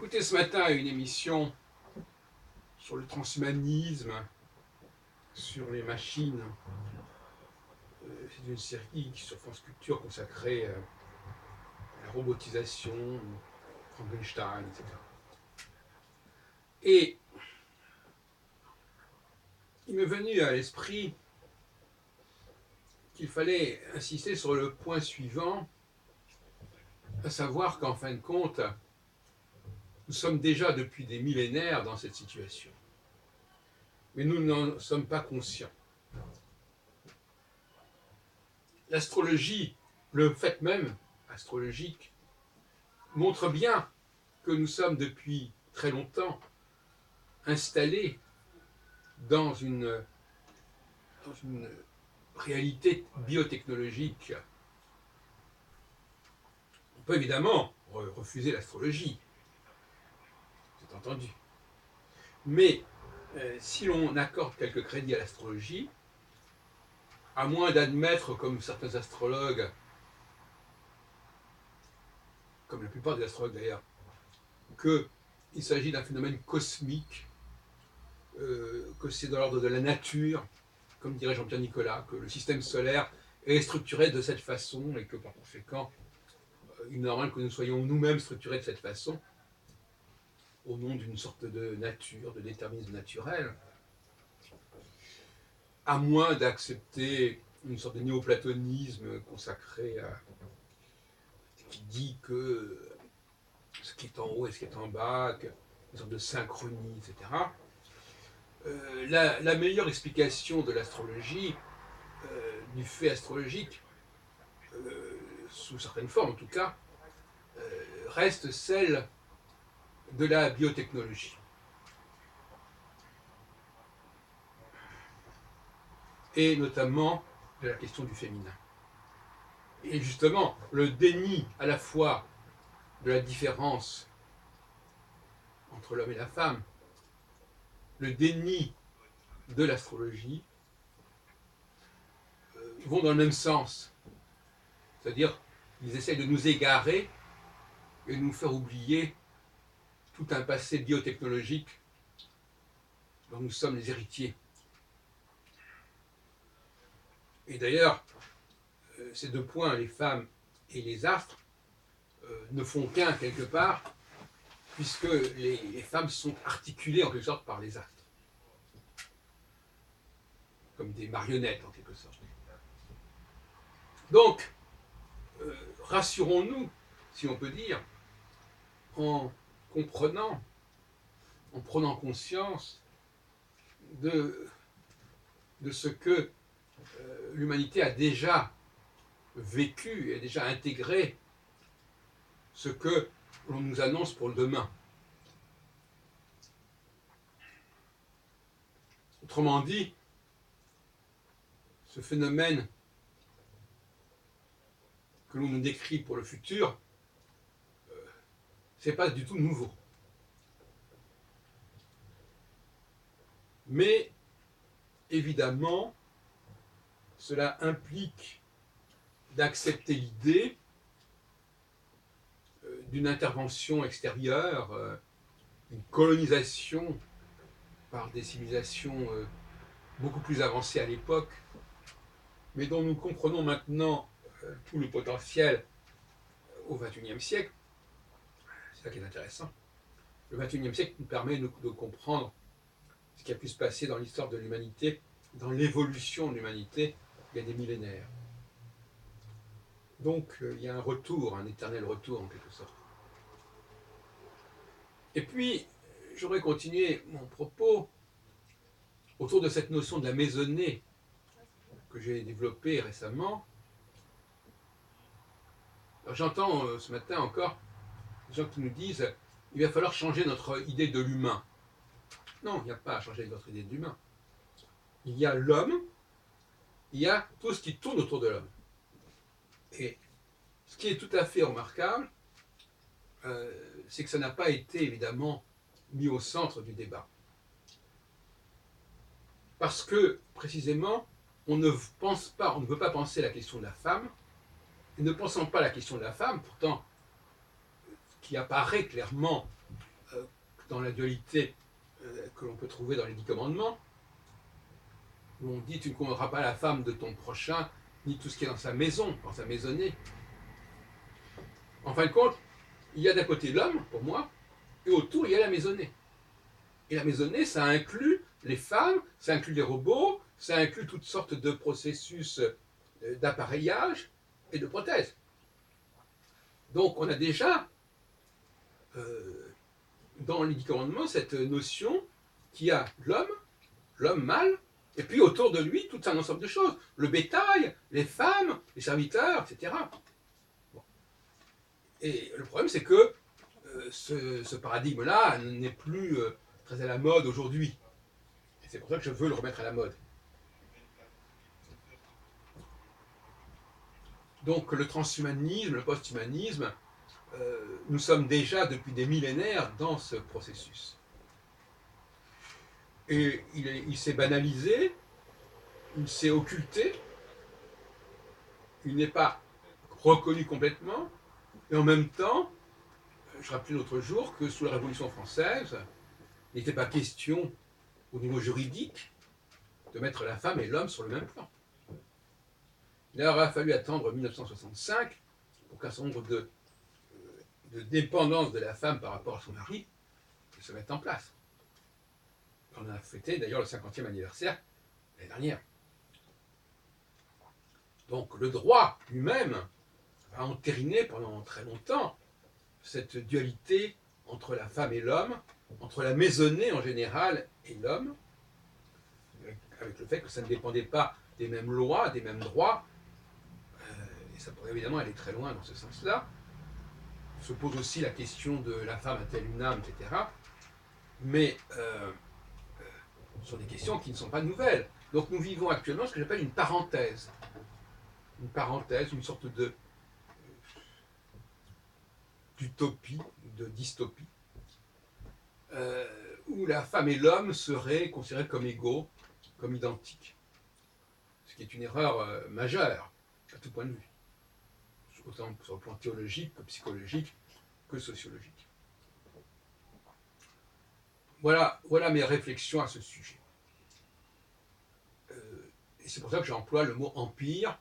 J'écoutais ce matin une émission sur le transhumanisme, sur les machines. C'est une série sur France Culture consacrée à la robotisation, Frankenstein, etc. Et il m'est venu à l'esprit qu'il fallait insister sur le point suivant, à savoir qu'en fin de compte, nous sommes déjà depuis des millénaires dans cette situation. Mais nous n'en sommes pas conscients. L'astrologie, le fait même astrologique, montre bien que nous sommes depuis très longtemps installés dans une réalité biotechnologique. On peut évidemment refuser l'astrologie, c'est entendu. Mais si l'on accorde quelques crédits à l'astrologie, à moins d'admettre, comme certains astrologues, comme la plupart des astrologues d'ailleurs, qu'il s'agit d'un phénomène cosmique, que c'est de l'ordre de la nature, comme dirait Jean-Pierre Nicolas, que le système solaire est structuré de cette façon et que par conséquent, il est normal que nous soyons nous-mêmes structurés de cette façon, au nom d'une sorte de nature, de déterminisme naturel, à moins d'accepter une sorte de néoplatonisme consacré à qui dit que ce qui est en haut et ce qui est en bas, une sorte de synchronie, etc. La meilleure explication de l'astrologie, du fait astrologique, sous certaines formes en tout cas, reste celle de la biotechnologie. Et notamment de la question du féminin. Et justement, le déni à la fois de la différence entre l'homme et la femme, le déni de l'astrologie, vont dans le même sens. C'est-à-dire, ils essayent de nous égarer et de nous faire oublier tout un passé biotechnologique dont nous sommes les héritiers. Et d'ailleurs, ces deux points, les femmes et les astres, ne font qu'un quelque part, puisque les femmes sont articulées en quelque sorte par les astres, comme des marionnettes en quelque sorte. Donc, rassurons-nous, si on peut dire, en comprenant, en prenant conscience de ce que l'humanité a déjà vécu et a déjà intégré ce que l'on nous annonce pour le demain. Autrement dit, ce phénomène que l'on nous décrit pour le futur, c'est pas du tout nouveau. Mais évidemment, cela implique d'accepter l'idée d'une intervention extérieure, une colonisation par des civilisations beaucoup plus avancées à l'époque, mais dont nous comprenons maintenant tout le potentiel au XXIe siècle. C'est ça qui est intéressant. Le XXIe siècle nous permet de comprendre ce qui a pu se passer dans l'histoire de l'humanité, dans l'évolution de l'humanité, il y a des millénaires. Donc il y a un retour, un éternel retour en quelque sorte. Et puis, j'aurais continué mon propos autour de cette notion de la maisonnée que j'ai développée récemment. Alors, j'entends ce matin encore des gens qui nous disent il va falloir changer notre idée de l'humain. Non, il n'y a pas à changer notre idée de l'humain. Il y a l'homme, il y a tout ce qui tourne autour de l'homme. Et ce qui est tout à fait remarquable, c'est que ça n'a pas été évidemment mis au centre du débat. Parce que, précisément, on ne veut pas penser la question de la femme, et ne pensant pas la question de la femme, pourtant, qui apparaît clairement dans la dualité que l'on peut trouver dans les 10 commandements, où on dit tu ne convoiteras pas la femme de ton prochain, ni tout ce qui est dans sa maison, dans sa maisonnée. En fin de compte, il y a d'un côté l'homme, pour moi, et autour il y a la maisonnée. Et la maisonnée, ça inclut les femmes, ça inclut les robots, ça inclut toutes sortes de processus d'appareillage et de prothèses. Donc on a déjà, dans les 10 commandements, cette notion qu'il y a l'homme mâle, et puis autour de lui, tout un ensemble de choses. Le bétail, les femmes, les serviteurs, etc. Bon. Et le problème, c'est que ce paradigme-là n'est plus très à la mode aujourd'hui. Et c'est pour ça que je veux le remettre à la mode. Donc le transhumanisme, le post-humanisme, nous sommes déjà depuis des millénaires dans ce processus. Et il s'est banalisé, il s'est occulté, il n'est pas reconnu complètement, et en même temps, je rappelais l'autre jour que sous la Révolution française, il n'était pas question, au niveau juridique, de mettre la femme et l'homme sur le même plan. Il aura fallu attendre 1965 pour qu'un certain nombre de dépendance de la femme par rapport à son mari se mette en place. On a fêté d'ailleurs le 50e anniversaire l'année dernière. Donc le droit lui-même a entériné pendant très longtemps cette dualité entre la femme et l'homme, entre la maisonnée en général et l'homme, avec le fait que ça ne dépendait pas des mêmes lois, des mêmes droits, et ça pourrait évidemment aller très loin dans ce sens-là. Se pose aussi la question de la femme a-t-elle une âme, etc. Mais ce sont des questions qui ne sont pas nouvelles. Donc nous vivons actuellement ce que j'appelle une parenthèse. Une parenthèse, une sorte d'utopie, de dystopie, où la femme et l'homme seraient considérés comme égaux, comme identiques. Ce qui est une erreur majeure, à tout point de vue. Autant sur le plan théologique que psychologique que sociologique. Voilà mes réflexions à ce sujet. Et c'est pour ça que j'emploie le mot empire,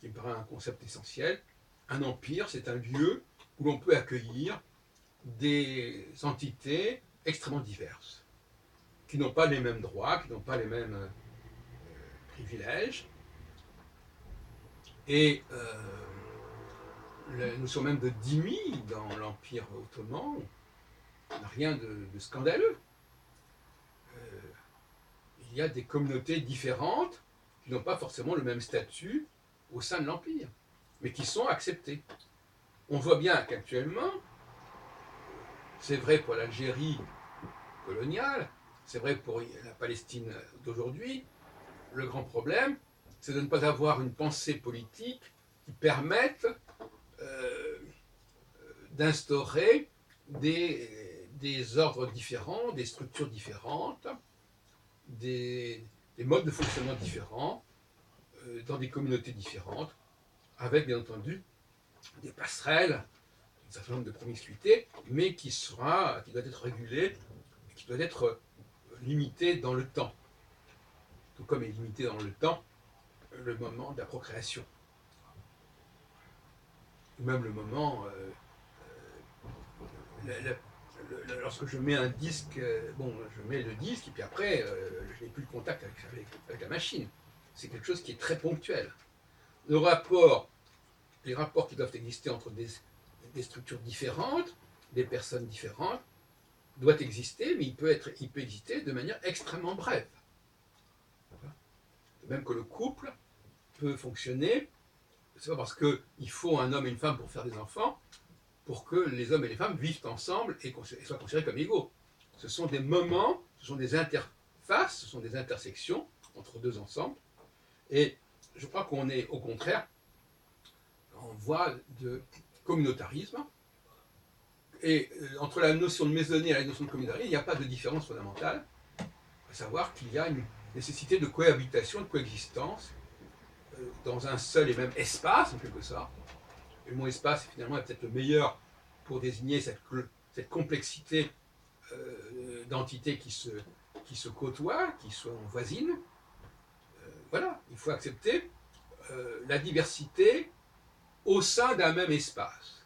qui me paraît un concept essentiel. Un empire, c'est un lieu où l'on peut accueillir des entités extrêmement diverses, qui n'ont pas les mêmes droits, qui n'ont pas les mêmes privilèges. Et la notion même de dhimmi dans l'Empire ottoman n'a rien de scandaleux. Il y a des communautés différentes qui n'ont pas forcément le même statut au sein de l'Empire, mais qui sont acceptées. On voit bien qu'actuellement, c'est vrai pour l'Algérie coloniale, c'est vrai pour la Palestine d'aujourd'hui, le grand problème, c'est de ne pas avoir une pensée politique qui permette d'instaurer des ordres différents, des structures différentes, des modes de fonctionnement différents, dans des communautés différentes, avec bien entendu des passerelles, un certain nombre de promiscuité, mais qui doit être régulé, qui doit être limité dans le temps. Tout comme est limité dans le temps le moment de la procréation. Ou même le moment, lorsque je mets un disque, je mets le disque et puis après, je n'ai plus le contact avec la machine. C'est quelque chose qui est très ponctuel. Les rapports qui doivent exister entre des structures différentes, des personnes différentes, doivent exister, mais il peut exister de manière extrêmement brève. De même que le couple peut fonctionner, c'est pas parce qu'il faut un homme et une femme pour faire des enfants, pour que les hommes et les femmes vivent ensemble et soient considérés comme égaux. Ce sont des moments, ce sont des interfaces, ce sont des intersections entre deux ensembles. Et je crois qu'on est au contraire en voie de communautarisme. Et entre la notion de maisonnée et la notion de communautarisme, il n'y a pas de différence fondamentale, à savoir qu'il y a une nécessité de cohabitation, de coexistence, dans un seul et même espace, en quelque sorte. Et le mot espace, finalement, est peut-être le meilleur pour désigner cette complexité d'entités qui se côtoient, qui sont voisines. Voilà, il faut accepter la diversité au sein d'un même espace.